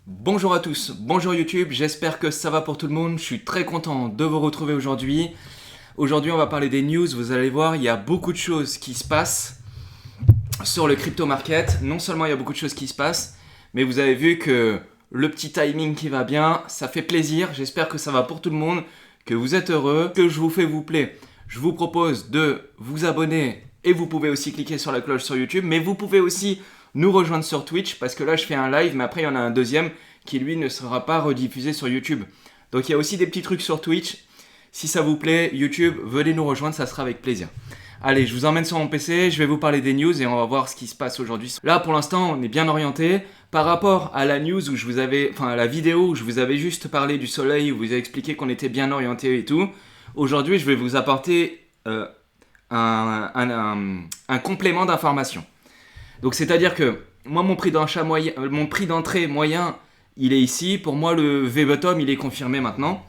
Bonjour à tous, bonjour YouTube, j'espère que ça va pour tout le monde, je suis très content de vous retrouver aujourd'hui. Aujourd'hui on va parler des news, vous allez voir, il y a beaucoup de choses qui se passent sur le crypto market. Non seulement il y a beaucoup de choses qui se passent, mais vous avez vu que le petit timing qui va bien, ça fait plaisir, j'espère que ça va pour tout le monde, que vous êtes heureux, que je vous fais vous plaît. Je vous propose de vous abonner et vous pouvez aussi cliquer sur la cloche sur YouTube, mais vous pouvez aussi nous rejoindre sur Twitch parce que là je fais un live, mais après il y en a un deuxième qui lui ne sera pas rediffusé sur YouTube. Donc il y a aussi des petits trucs sur Twitch. Si ça vous plaît, YouTube, venez nous rejoindre, ça sera avec plaisir. Allez, je vous emmène sur mon PC, je vais vous parler des news et on va voir ce qui se passe aujourd'hui. Là pour l'instant on est bien orienté. Par rapport à la news où je vous avais, enfin à la vidéo où je vous avais juste parlé du soleil, où vous avez expliqué qu'on était bien orienté et tout, aujourd'hui je vais vous apporter un complément d'information. Donc c'est-à-dire que moi mon prix d'achat moyen, mon prix d'entrée moyen, il est ici. Pour moi le V-bottom il est confirmé maintenant.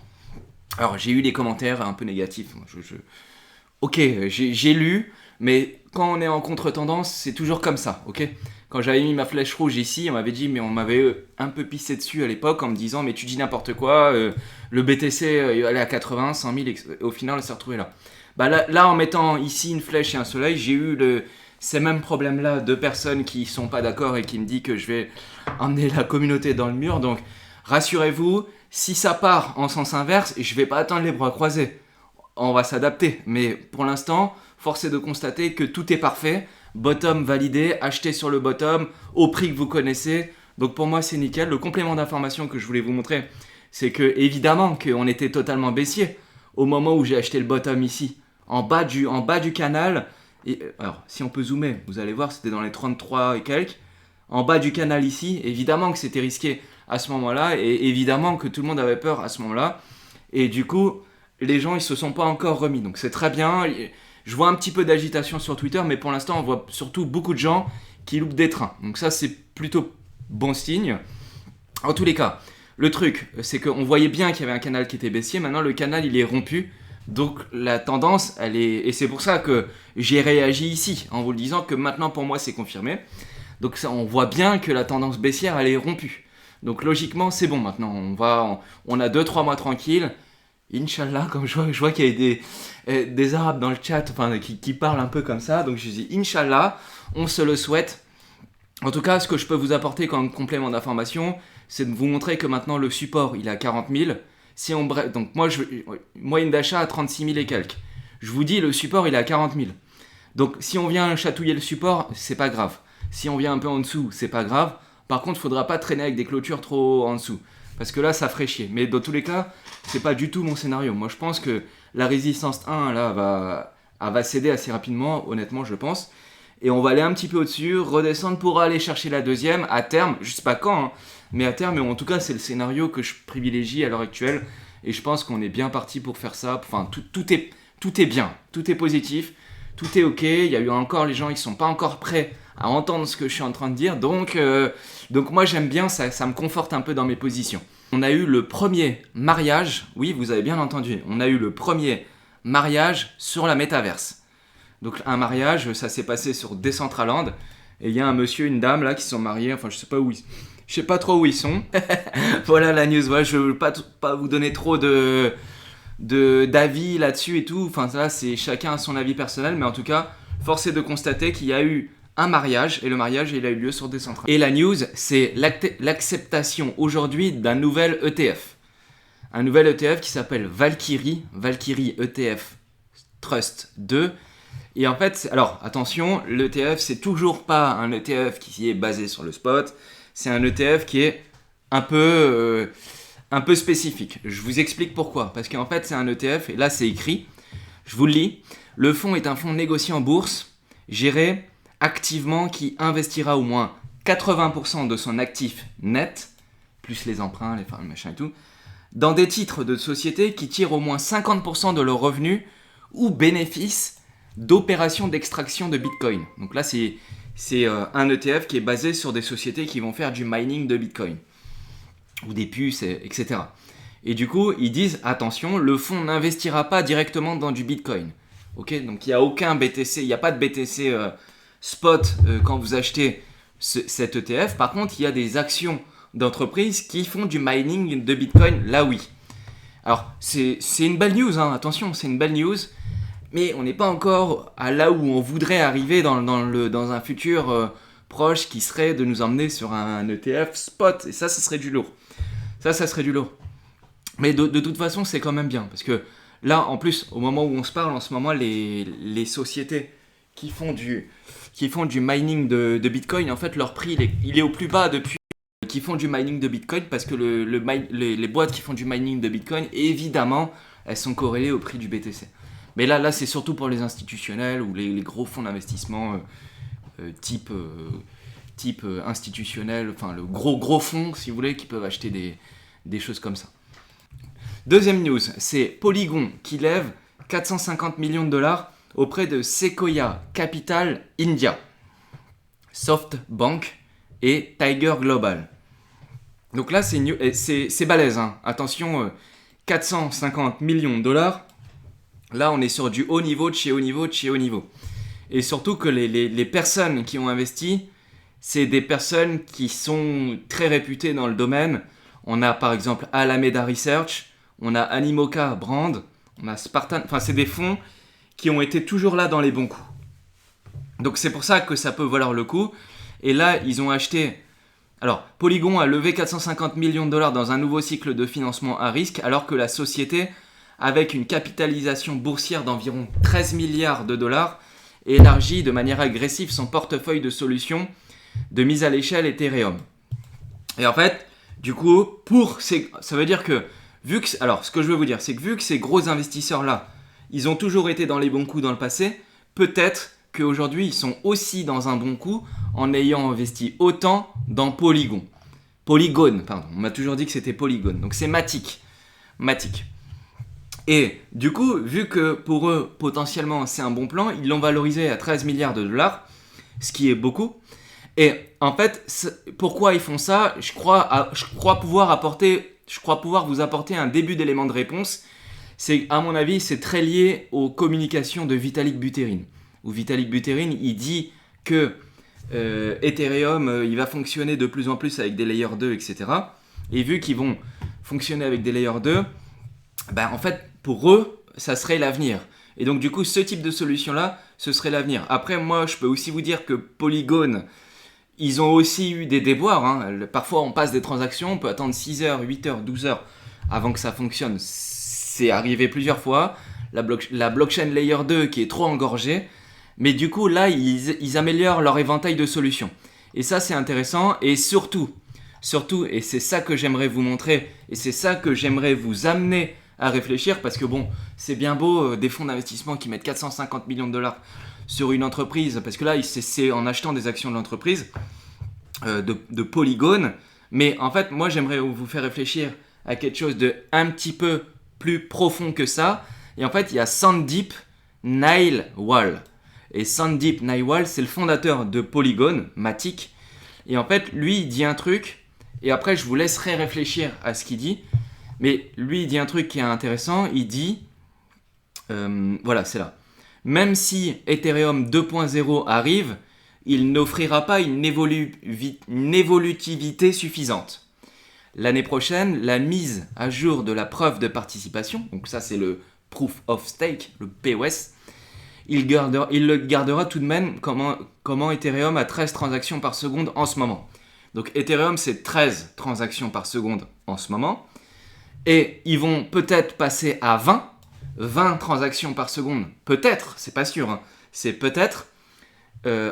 Alors j'ai eu des commentaires un peu négatifs. Ok, j'ai lu, mais quand on est en contre-tendance, c'est toujours comme ça, ok. Quand j'avais mis ma flèche rouge ici, on m'avait dit, mais on m'avait un peu pissé dessus à l'époque en me disant, mais tu dis n'importe quoi, le BTC il allait à 80, 100 000, et au final on s'est retrouvé là. Bah là, en mettant ici une flèche et un soleil, j'ai eu ces mêmes problèmes-là de personnes qui sont pas d'accord et qui me disent que je vais emmener la communauté dans le mur. Donc, rassurez-vous, si ça part en sens inverse, je vais pas attendre les bras croisés. On va s'adapter. Mais pour l'instant, force est de constater que tout est parfait. Bottom validé, acheté sur le bottom, au prix que vous connaissez. Donc pour moi, c'est nickel. Le complément d'information que je voulais vous montrer, c'est que évidemment qu'on était totalement baissier au moment où j'ai acheté le bottom ici. En bas du canal. Et, alors, si on peut zoomer, vous allez voir, c'était dans les 33 et quelques. En bas du canal ici, évidemment que c'était risqué à ce moment-là. Et évidemment que tout le monde avait peur à ce moment-là. Et du coup, les gens, ils se sont pas encore remis. Donc c'est très bien. Je vois un petit peu d'agitation sur Twitter, mais pour l'instant, on voit surtout beaucoup de gens qui loupent des trains. Donc ça, c'est plutôt bon signe. En tous les cas, le truc, c'est qu'on voyait bien qu'il y avait un canal qui était baissier. Maintenant, le canal, il est rompu. Donc la tendance, elle est... Et c'est pour ça que j'ai réagi ici, en vous le disant que maintenant, pour moi, c'est confirmé. Donc ça, on voit bien que la tendance baissière, elle est rompue. Donc logiquement, c'est bon maintenant. On a 2-3 mois tranquilles. Inch'Allah, comme je vois qu'il y a des Arabes dans le chat enfin, qui parlent un peu comme ça. Donc je dis Inch'Allah, on se le souhaite. En tout cas, ce que je peux vous apporter comme complément d'information, c'est de vous montrer que maintenant le support, il est à 40 000. Si on donc moi, moyenne d'achat à 36 000 et quelques. Je vous dis, le support, il est à 40 000. Donc si on vient chatouiller le support, c'est pas grave. Si on vient un peu en dessous, c'est pas grave. Par contre, il faudra pas traîner avec des clôtures trop en dessous. Parce que là, ça ferait chier. Mais dans tous les cas, c'est pas du tout mon scénario. Moi, je pense que la résistance 1, là, va céder assez rapidement, honnêtement, je pense. Et on va aller un petit peu au-dessus, redescendre pour aller chercher la deuxième, à terme, je sais pas quand, hein, mais à terme, mais en tout cas, c'est le scénario que je privilégie à l'heure actuelle. Et je pense qu'on est bien parti pour faire ça. Enfin, tout est bien, tout est positif, tout est ok. Il y a eu encore les gens, ils sont pas encore prêts à entendre ce que je suis en train de dire. Donc moi j'aime bien, ça me conforte un peu dans mes positions. On a eu le premier mariage, oui vous avez bien entendu, on a eu le premier mariage sur la métaverse. Donc un mariage, ça s'est passé sur Decentraland, et il y a un monsieur, une dame là qui sont mariés, enfin je sais pas trop où ils sont. Voilà la news, voilà, je veux pas vous donner trop d'avis là-dessus et tout, enfin ça c'est chacun a son avis personnel, mais en tout cas, force est de constater qu'il y a eu un mariage, et le mariage il a eu lieu sur Decentraland. Et la news, c'est l'acceptation aujourd'hui d'un nouvel ETF. Un nouvel ETF qui s'appelle Valkyrie ETF Trust 2. Et en fait, alors attention, l'ETF c'est toujours pas un ETF qui est basé sur le spot, c'est un ETF qui est un peu spécifique. Je vous explique pourquoi. Parce qu'en fait c'est un ETF, et là c'est écrit, je vous le lis, le fonds est un fonds négocié en bourse, géré activement qui investira au moins 80% de son actif net, plus les emprunts, les machins et tout, dans des titres de société qui tirent au moins 50% de leurs revenus ou bénéfices d'opérations d'extraction de Bitcoin. Donc là, c'est un ETF qui est basé sur des sociétés qui vont faire du mining de Bitcoin, ou des puces, etc. Et du coup, ils disent, attention, le fonds n'investira pas directement dans du Bitcoin. Ok, donc il n'y a aucun BTC, il n'y a pas de BTC spot quand vous achetez cet ETF. Par contre, il y a des actions d'entreprises qui font du mining de Bitcoin, là oui. Alors, c'est une belle news, hein, attention, c'est une belle news, mais on n'est pas encore à là où on voudrait arriver dans un futur proche qui serait de nous emmener sur un ETF spot, et ça serait du lourd. Ça serait du lourd. Mais de toute façon, c'est quand même bien, parce que là, en plus, au moment où on se parle, en ce moment, les sociétés qui font du mining de Bitcoin, en fait, leur prix, il est au plus bas depuis qui font du mining de Bitcoin, parce que les boîtes qui font du mining de Bitcoin, évidemment, elles sont corrélées au prix du BTC. Mais là c'est surtout pour les institutionnels ou les gros fonds d'investissement type institutionnel, enfin le gros fonds, si vous voulez, qui peuvent acheter des choses comme ça. Deuxième news, c'est Polygon qui lève 450 millions de dollars auprès de Sequoia Capital India, SoftBank et Tiger Global. Donc là, c'est balèze, hein. Attention, 450 millions de dollars. Là, on est sur du haut niveau, de chez haut niveau, de chez haut niveau. Et surtout que les personnes qui ont investi, c'est des personnes qui sont très réputées dans le domaine. On a par exemple Alameda Research, on a Animoca Brand, on a Spartan. Enfin, c'est des fonds qui ont été toujours là dans les bons coups. Donc c'est pour ça que ça peut valoir le coup. Et là, ils ont acheté... Alors, Polygon a levé 450 millions de dollars dans un nouveau cycle de financement à risque, alors que la société, avec une capitalisation boursière d'environ 13 milliards de dollars, élargit de manière agressive son portefeuille de solutions de mise à l'échelle Ethereum. Et en fait, du coup, ça veut dire que, ce que je veux vous dire, c'est que vu que ces gros investisseurs-là, ils ont toujours été dans les bons coups dans le passé, peut-être qu'aujourd'hui, ils sont aussi dans un bon coup en ayant investi autant dans Polygon. Polygon, pardon. On m'a toujours dit que c'était Polygon. Donc c'est Matic. Et du coup, vu que pour eux, potentiellement, c'est un bon plan, ils l'ont valorisé à 13 milliards de dollars, ce qui est beaucoup. Et en fait, pourquoi ils font ça ? Je crois pouvoir vous apporter un début d'élément de réponse. À mon avis, c'est très lié aux communications de Vitalik Buterin. Où Vitalik Buterin, il dit que Ethereum, il va fonctionner de plus en plus avec des layers 2, etc. Et vu qu'ils vont fonctionner avec des layers 2, en fait, pour eux, ça serait l'avenir. Et donc, du coup, ce type de solution-là, ce serait l'avenir. Après, moi, je peux aussi vous dire que Polygon, ils ont aussi eu des déboires. Hein. Parfois, on passe des transactions, on peut attendre 6 heures, 8 heures, 12 heures avant que ça fonctionne. C'est arrivé plusieurs fois. La blockchain layer 2 qui est trop engorgée. Mais du coup, là, ils améliorent leur éventail de solutions. Et ça, c'est intéressant. Et surtout, et c'est ça que j'aimerais vous montrer, et c'est ça que j'aimerais vous amener à réfléchir, parce que bon, c'est bien beau des fonds d'investissement qui mettent 450 millions de dollars sur une entreprise, parce que là, c'est en achetant des actions de l'entreprise, de Polygon. Mais en fait, moi, j'aimerais vous faire réfléchir à quelque chose de un petit peu plus profond que ça. Et en fait, il y a Sandeep Nailwal. Et Sandeep Nailwal, c'est le fondateur de Polygon, Matic. Et en fait, lui, il dit un truc, et après, je vous laisserai réfléchir à ce qu'il dit. Mais lui, il dit un truc qui est intéressant. Il dit, voilà, c'est là. Même si Ethereum 2.0 arrive, il n'offrira pas une évolutivité suffisante. L'année prochaine, la mise à jour de la preuve de participation, donc ça c'est le Proof of Stake, le POS, il le gardera tout de même comment Ethereum a 13 transactions par seconde en ce moment. Donc Ethereum c'est 13 transactions par seconde en ce moment. Et ils vont peut-être passer à 20 transactions par seconde. Peut-être, c'est pas sûr, hein. C'est peut-être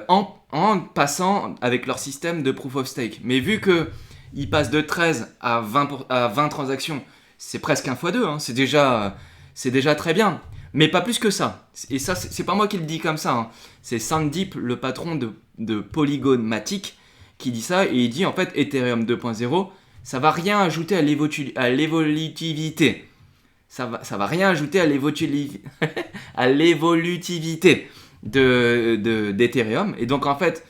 en passant avec leur système de Proof of Stake. Mais vu qu'ils passent de 13 à 20 transactions, c'est presque 1 x 2, hein. C'est déjà très bien. Mais pas plus que ça. Et ça, c'est pas moi qui le dis comme ça, hein. C'est Sandeep, le patron de Polygon Matic, qui dit ça. Et il dit en fait Ethereum 2.0, ça va rien ajouter à l'évolutivité. Ça va rien ajouter à l'évolutivité d'Ethereum. Et donc en fait,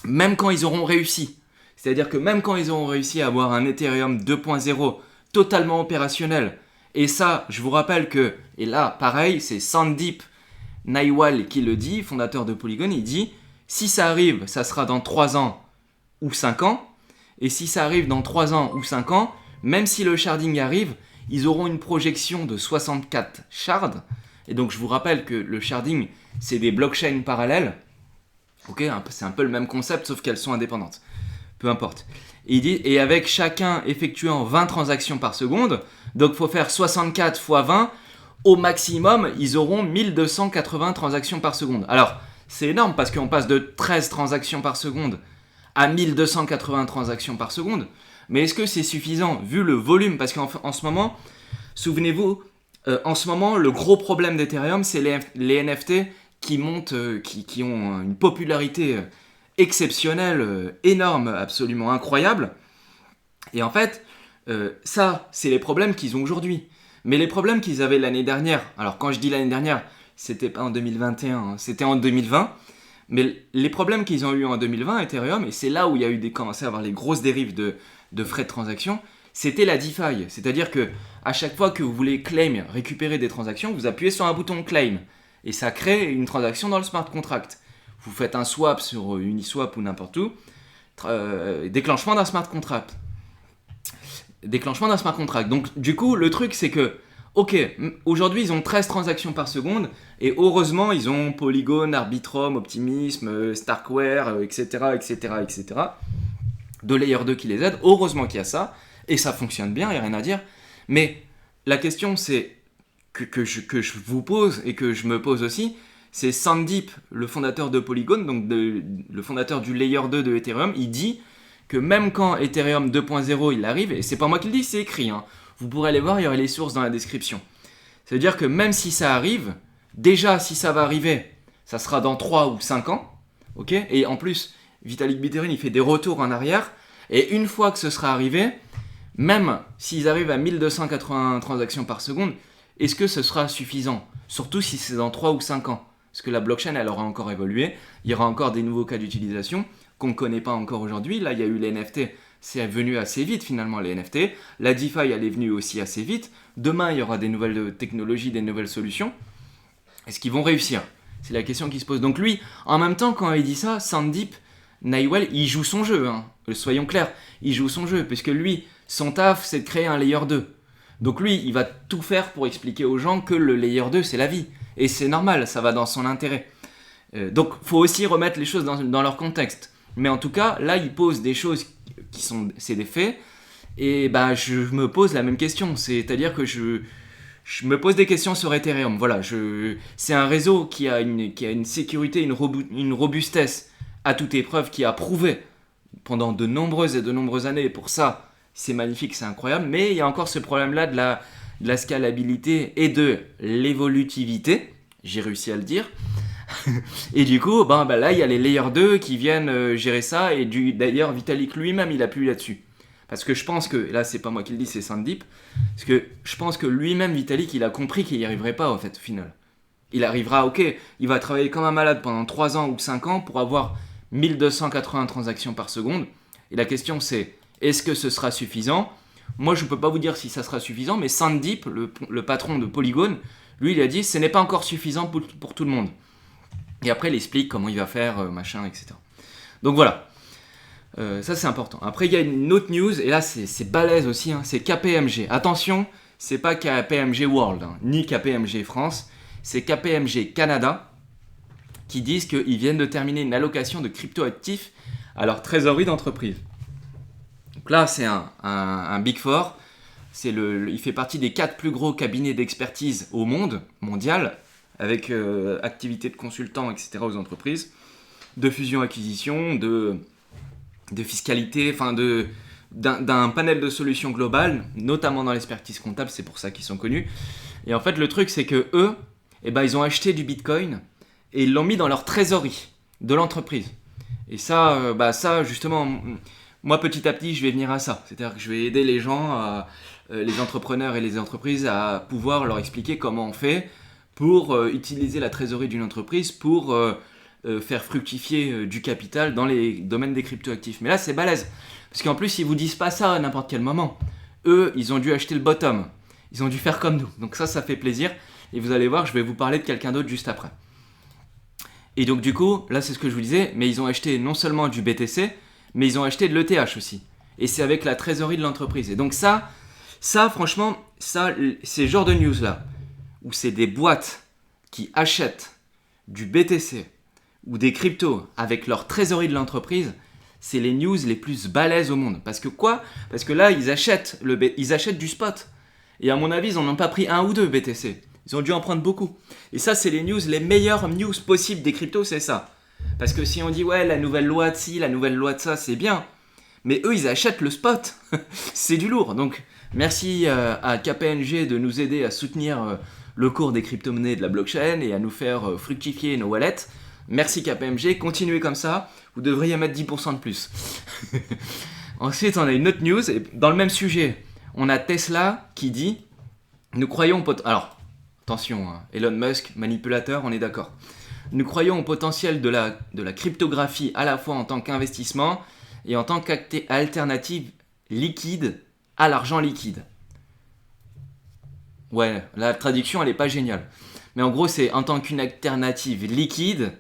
même quand ils auront réussi, c'est-à-dire que même quand ils auront réussi à avoir un Ethereum 2.0 totalement opérationnel, et ça, je vous rappelle que, et là, pareil, c'est Sandeep Nailwal qui le dit, fondateur de Polygon, il dit, si ça arrive, ça sera dans 3 ans ou 5 ans, Et si ça arrive dans 3 ans ou 5 ans, même si le sharding arrive, ils auront une projection de 64 shards. Et donc je vous rappelle que le sharding, c'est des blockchains parallèles. Ok, c'est un peu le même concept, sauf qu'elles sont indépendantes. Peu importe. Et avec chacun effectuant 20 transactions par seconde, donc il faut faire 64 fois 20, au maximum, ils auront 1280 transactions par seconde. Alors, c'est énorme parce qu'on passe de 13 transactions par seconde à 1280 transactions par seconde. Mais est-ce que c'est suffisant vu le volume? Parce qu'en ce moment, souvenez-vous, en ce moment, le gros problème d'Ethereum, c'est les NFT qui montent, qui ont une popularité exceptionnelle, énorme, absolument incroyable. Et en fait, ça, c'est les problèmes qu'ils ont aujourd'hui. Mais les problèmes qu'ils avaient l'année dernière, alors quand je dis l'année dernière, c'était pas en 2021, hein, c'était en 2020. Mais les problèmes qu'ils ont eu en 2020, Ethereum, et c'est là où il y a eu commencé à avoir les grosses dérives de frais de transaction, c'était la DeFi. C'est-à-dire que à chaque fois que vous voulez claim, récupérer des transactions, vous appuyez sur un bouton claim. Et ça crée une transaction dans le smart contract. Vous faites un swap sur Uniswap ou n'importe où, déclenchement d'un smart contract. Déclenchement d'un smart contract. Donc du coup, le truc c'est que, ok, aujourd'hui ils ont 13 transactions par seconde, et heureusement ils ont Polygon, Arbitrum, Optimism, Starkware, etc., etc., de Layer 2 qui les aident, heureusement qu'il y a ça, et ça fonctionne bien, il n'y a rien à dire. Mais la question c'est, que je vous pose, et que je me pose aussi, c'est Sandeep, le fondateur de Polygon, donc le fondateur du Layer 2 de Ethereum, il dit que même quand Ethereum 2.0 il arrive, et c'est pas moi qui le dis, c'est écrit, hein, vous pourrez aller voir, il y aurait les sources dans la description. C'est-à-dire que même si ça arrive, déjà si ça va arriver, ça sera dans 3 ou 5 ans, ok? Et en plus, Vitalik Buterin il fait des retours en arrière, et une fois que ce sera arrivé, même s'ils arrivent à 1280 transactions par seconde, est-ce que ce sera suffisant? Surtout si c'est dans 3 ou 5 ans. Parce que la blockchain, elle aura encore évolué, il y aura encore des nouveaux cas d'utilisation qu'on ne connaît pas encore aujourd'hui. Là, il y a eu les NFT, c'est venu assez vite finalement les NFT. La DeFi, elle est venue aussi assez vite. Demain, il y aura des nouvelles technologies, des nouvelles solutions. Est-ce qu'ils vont réussir? C'est la question qui se pose. Donc lui, en même temps, quand il dit ça, Sandeep Nailwell, il joue son jeu. Hein. Soyons clairs, il joue son jeu. Puisque lui, son taf, c'est de créer un layer 2. Donc lui, il va tout faire pour expliquer aux gens que le layer 2, c'est la vie. Et c'est normal, ça va dans son intérêt. Donc, il faut aussi remettre les choses dans leur contexte. Mais en tout cas, là, il pose des choses qui sont... C'est des faits. Et bah, je me pose la même question. C'est-à-dire que je me pose des questions sur Ethereum. Voilà, c'est un réseau qui a une sécurité, une robustesse à toute épreuve, qui a prouvé pendant de nombreuses années. Et pour ça, c'est magnifique, c'est incroyable. Mais il y a encore ce problème-là de la scalabilité et de l'évolutivité, j'ai réussi à le dire. Et du coup, là, il y a les Layer 2 qui viennent gérer ça, et d'ailleurs, Vitalik lui-même, il appuie là-dessus. Parce que je pense que, là, c'est pas moi qui le dis, c'est Sandeep, parce que je pense que lui-même, Vitalik, il a compris qu'il n'y arriverait pas, en fait, au final. Il arrivera, ok, il va travailler comme un malade pendant 3 ans ou 5 ans pour avoir 1280 transactions par seconde. Et la question, c'est, est-ce que ce sera suffisant ? Moi, je ne peux pas vous dire si ça sera suffisant, mais Sandeep, le patron de Polygon, lui, il a dit ce n'est pas encore suffisant pour tout le monde. Et après, il explique comment il va faire, machin, etc. Donc voilà. Ça, c'est important. Après, il y a une autre news, et là, c'est balèze aussi, hein, c'est KPMG. Attention, c'est pas KPMG World, hein, ni KPMG France, c'est KPMG Canada, qui disent qu'ils viennent de terminer une allocation de crypto-actifs à leur trésorerie d'entreprise. Donc là, c'est un Big Four. Il fait partie des 4 plus gros cabinets d'expertise au monde, mondial, avec activités de consultants, etc. aux entreprises, de fusion-acquisition, de fiscalité, enfin d'un panel de solutions globales, notamment dans l'expertise comptable, c'est pour ça qu'ils sont connus. Et en fait, le truc, c'est que eux, ils ont acheté du Bitcoin et ils l'ont mis dans leur trésorerie de l'entreprise. Et ça, justement, moi, petit à petit, je vais venir à ça. C'est-à-dire que je vais aider les gens, les entrepreneurs et les entreprises, à pouvoir leur expliquer comment on fait pour utiliser la trésorerie d'une entreprise pour faire fructifier du capital dans les domaines des cryptoactifs. Mais là, c'est balèze. Parce qu'en plus, ils ne vous disent pas ça à n'importe quel moment. Eux, ils ont dû acheter le bottom. Ils ont dû faire comme nous. Donc ça fait plaisir. Et vous allez voir, je vais vous parler de quelqu'un d'autre juste après. Et donc du coup, là, c'est ce que je vous disais, mais ils ont acheté non seulement du BTC, mais ils ont acheté de l'ETH aussi. et c'est avec la trésorerie de l'entreprise. Et donc ça franchement, ces genres de news-là, où c'est des boîtes qui achètent du BTC ou des cryptos avec leur trésorerie de l'entreprise, c'est les news les plus balèzes au monde. Parce que là, ils achètent du spot. Et à mon avis, ils n'en ont pas pris un ou deux BTC. Ils ont dû en prendre beaucoup. Et ça, c'est les meilleures news possibles des cryptos, c'est ça. Parce que si on dit, ouais, la nouvelle loi de ci, la nouvelle loi de ça, c'est bien. Mais eux, ils achètent le spot. C'est du lourd. Donc, merci à KPMG de nous aider à soutenir le cours des crypto-monnaies et de la blockchain et à nous faire fructifier nos wallets. Merci KPMG, continuez comme ça. Vous devriez mettre 10% de plus. Ensuite, on a une autre news. Et dans le même sujet, on a Tesla qui dit, nous croyons... Alors, attention, hein, Elon Musk, manipulateur, on est d'accord. Nous croyons au potentiel de la cryptographie à la fois en tant qu'investissement et en tant qu'alternative liquide à l'argent liquide. Ouais, la traduction, elle n'est pas géniale. Mais en gros, c'est en tant qu'une alternative liquide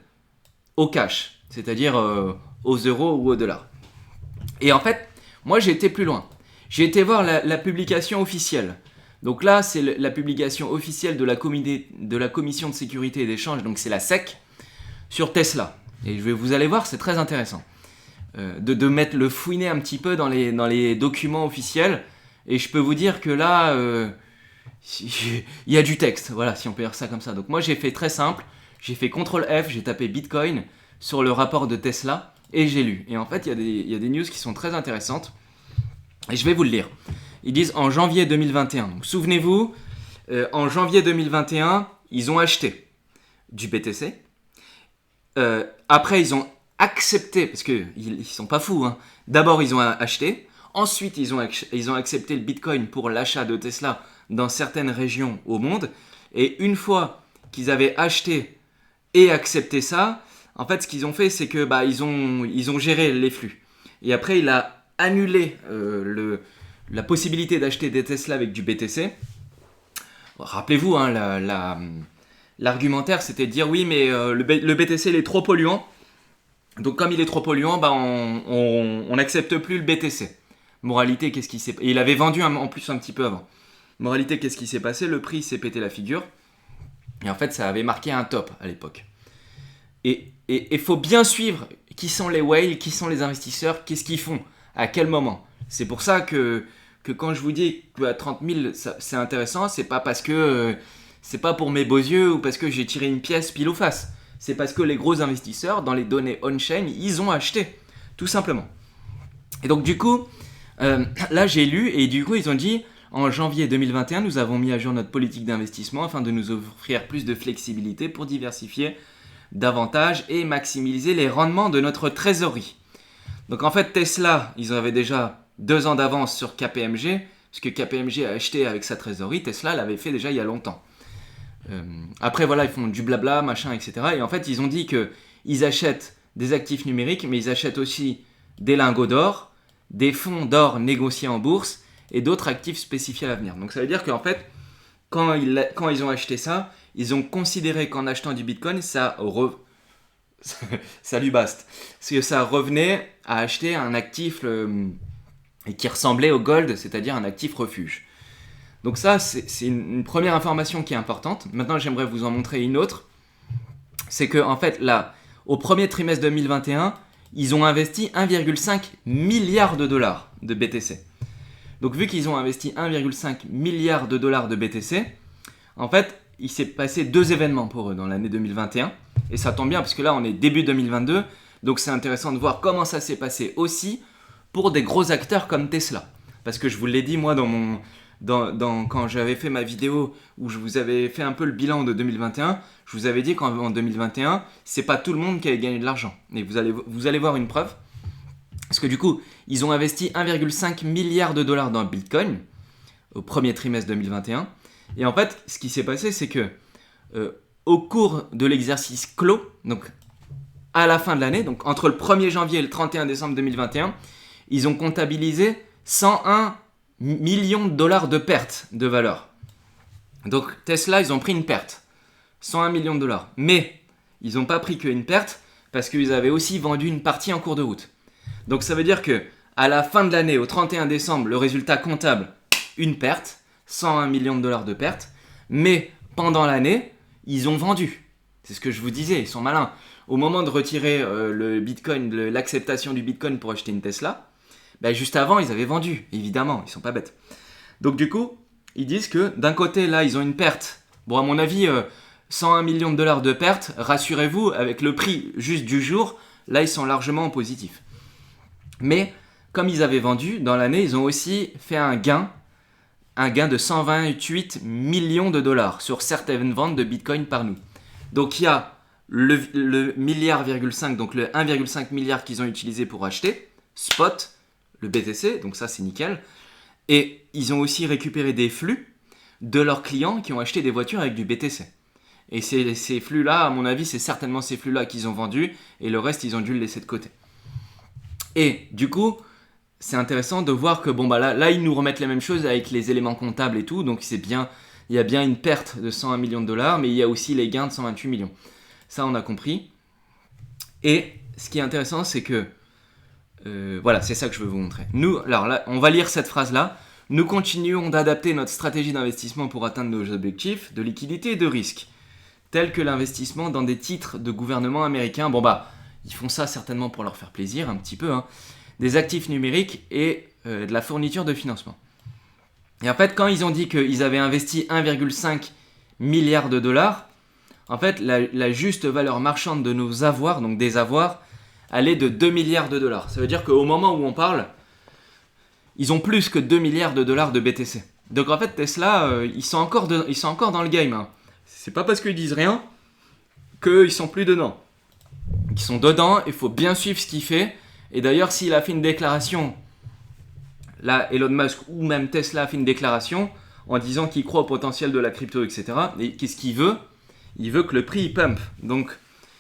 au cash, c'est-à-dire aux euros ou aux dollars. Et en fait, moi, j'ai été plus loin. J'ai été voir la publication officielle. Donc là, c'est la publication officielle de la Commission de sécurité et d'échange, donc c'est la SEC, sur Tesla. Et vous allez voir, c'est très intéressant. De mettre le fouiner un petit peu dans les documents officiels. Et je peux vous dire que là, il y a du texte, voilà, si on peut dire ça comme ça. Donc moi, j'ai fait très simple. J'ai fait CTRL F, j'ai tapé Bitcoin sur le rapport de Tesla et j'ai lu. Et en fait, il y a des news qui sont très intéressantes. Et je vais vous le lire. Ils disent en janvier 2021. Donc souvenez-vous, en janvier 2021, ils ont acheté du BTC. Après, ils ont accepté, parce qu'ils ne sont pas fous, hein. D'abord, ils ont acheté. Ensuite, ils ont accepté le Bitcoin pour l'achat de Tesla dans certaines régions au monde. Et une fois qu'ils avaient acheté et accepté ça, en fait, ce qu'ils ont fait, c'est que ils ont géré les flux. Et après, il a annulé la possibilité d'acheter des Tesla avec du BTC. Rappelez-vous, hein, l'argumentaire, c'était de dire oui, mais le BTC, il est trop polluant. Donc, comme il est trop polluant, on n'accepte plus le BTC. Moralité, qu'est-ce qui s'est passé ? Et il avait vendu en plus un petit peu avant. Moralité, qu'est-ce qui s'est passé ? Le prix s'est pété la figure. Et en fait, ça avait marqué un top à l'époque. Et il faut bien suivre qui sont les whales, qui sont les investisseurs, qu'est-ce qu'ils font, à quel moment. C'est pour ça que quand je vous dis qu'à 30 000, c'est intéressant, c'est pas parce que c'est pas pour mes beaux yeux ou parce que j'ai tiré une pièce pile ou face. C'est parce que les gros investisseurs, dans les données on-chain, ils ont acheté, tout simplement. Et donc du coup, là j'ai lu et du coup ils ont dit en janvier 2021, nous avons mis à jour notre politique d'investissement afin de nous offrir plus de flexibilité pour diversifier davantage et maximiser les rendements de notre trésorerie. Donc en fait Tesla, ils avaient déjà 2 ans d'avance sur KPMG, parce que KPMG a acheté avec sa trésorerie, Tesla l'avait fait déjà il y a longtemps. Après voilà, ils font du blabla, machin, etc. Et en fait ils ont dit qu'ils achètent des actifs numériques, mais ils achètent aussi des lingots d'or, des fonds d'or négociés en bourse et d'autres actifs spécifiés à l'avenir. Donc ça veut dire qu'en fait, quand ils ont acheté ça, ils ont considéré qu'en achetant du Bitcoin, ça lui baste. Parce que ça revenait à acheter un actif qui ressemblait au gold, c'est-à-dire un actif refuge. Donc ça, c'est une première information qui est importante. Maintenant, j'aimerais vous en montrer une autre. C'est qu'en fait, là, au premier trimestre 2021, ils ont investi 1,5 milliard de dollars de BTC. Donc vu qu'ils ont investi 1,5 milliard de dollars de BTC, en fait, il s'est passé 2 événements pour eux dans l'année 2021. Et ça tombe bien parce que là, on est début 2022. Donc c'est intéressant de voir comment ça s'est passé aussi pour des gros acteurs comme Tesla. Parce que je vous l'ai dit, moi, quand j'avais fait ma vidéo où je vous avais fait un peu le bilan de 2021, je vous avais dit qu'en 2021, c'est pas tout le monde qui avait gagné de l'argent. Et vous allez voir une preuve. Parce que du coup, ils ont investi 1,5 milliard de dollars dans Bitcoin au premier trimestre 2021. Et en fait, ce qui s'est passé, c'est que au cours de l'exercice clos, donc à la fin de l'année, donc entre le 1er janvier et le 31 décembre 2021, ils ont comptabilisé 101 millions de dollars de pertes de valeur. Donc Tesla, ils ont pris une perte, 101 millions de dollars. Mais ils n'ont pas pris qu'une perte parce qu'ils avaient aussi vendu une partie en cours de route. Donc ça veut dire que À la fin de l'année, au 31 décembre, le résultat comptable, une perte, 101 millions de dollars de perte. Mais pendant l'année, ils ont vendu. C'est ce que je vous disais, ils sont malins. Au moment de retirer le Bitcoin, l'acceptation du Bitcoin pour acheter une Tesla, juste avant, ils avaient vendu, évidemment, ils sont pas bêtes. Donc du coup, ils disent que d'un côté, là, ils ont une perte. Bon, à mon avis, 101 millions de dollars de perte, rassurez-vous, avec le prix juste du jour, là, ils sont largement en positif. Mais, comme ils avaient vendu, dans l'année, ils ont aussi fait un gain de 128 millions de dollars sur certaines ventes de Bitcoin par nous. Donc il y a le milliard, donc le 1,5 milliard qu'ils ont utilisé pour acheter, spot, le BTC, donc ça c'est nickel. Et ils ont aussi récupéré des flux de leurs clients qui ont acheté des voitures avec du BTC. Et ces flux-là, à mon avis, c'est certainement ces flux-là qu'ils ont vendus, et le reste, ils ont dû le laisser de côté. Et du coup, c'est intéressant de voir que là, ils nous remettent les mêmes choses avec les éléments comptables et tout, donc c'est bien, il y a bien une perte de 101 millions de dollars, mais il y a aussi les gains de 128 millions. Ça, on a compris. Et ce qui est intéressant, c'est que, voilà, c'est ça que je veux vous montrer. Alors là, on va lire cette phrase-là. Nous continuons d'adapter notre stratégie d'investissement pour atteindre nos objectifs de liquidité et de risque, tels que l'investissement dans des titres de gouvernement américains. Ils font ça certainement pour leur faire plaisir, un petit peu, hein. Des actifs numériques et de la fourniture de financement. Et en fait, quand ils ont dit qu'ils avaient investi 1,5 milliard de dollars, en fait, la juste valeur marchande de nos avoirs, donc des avoirs, elle est de 2 milliards de dollars. Ça veut dire qu'au moment où on parle, ils ont plus que 2 milliards de dollars de BTC. Donc en fait, Tesla, ils sont encore dans le game, hein. C'est pas parce qu'ils disent rien qu'ils sont plus dedans. Ils sont dedans, il faut bien suivre ce qu'il fait. Et d'ailleurs, s'il a fait une déclaration, là, Elon Musk ou même Tesla a fait une déclaration en disant qu'il croit au potentiel de la crypto, etc. Et qu'est-ce qu'il veut ? Il veut que le prix pump. Donc,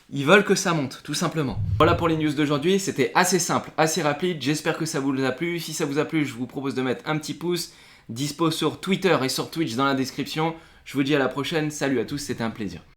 ils veulent que ça monte, tout simplement. Voilà pour les news d'aujourd'hui. C'était assez simple, assez rapide. J'espère que ça vous a plu. Si ça vous a plu, je vous propose de mettre un petit pouce. Dispo sur Twitter et sur Twitch dans la description. Je vous dis à la prochaine. Salut à tous, c'était un plaisir.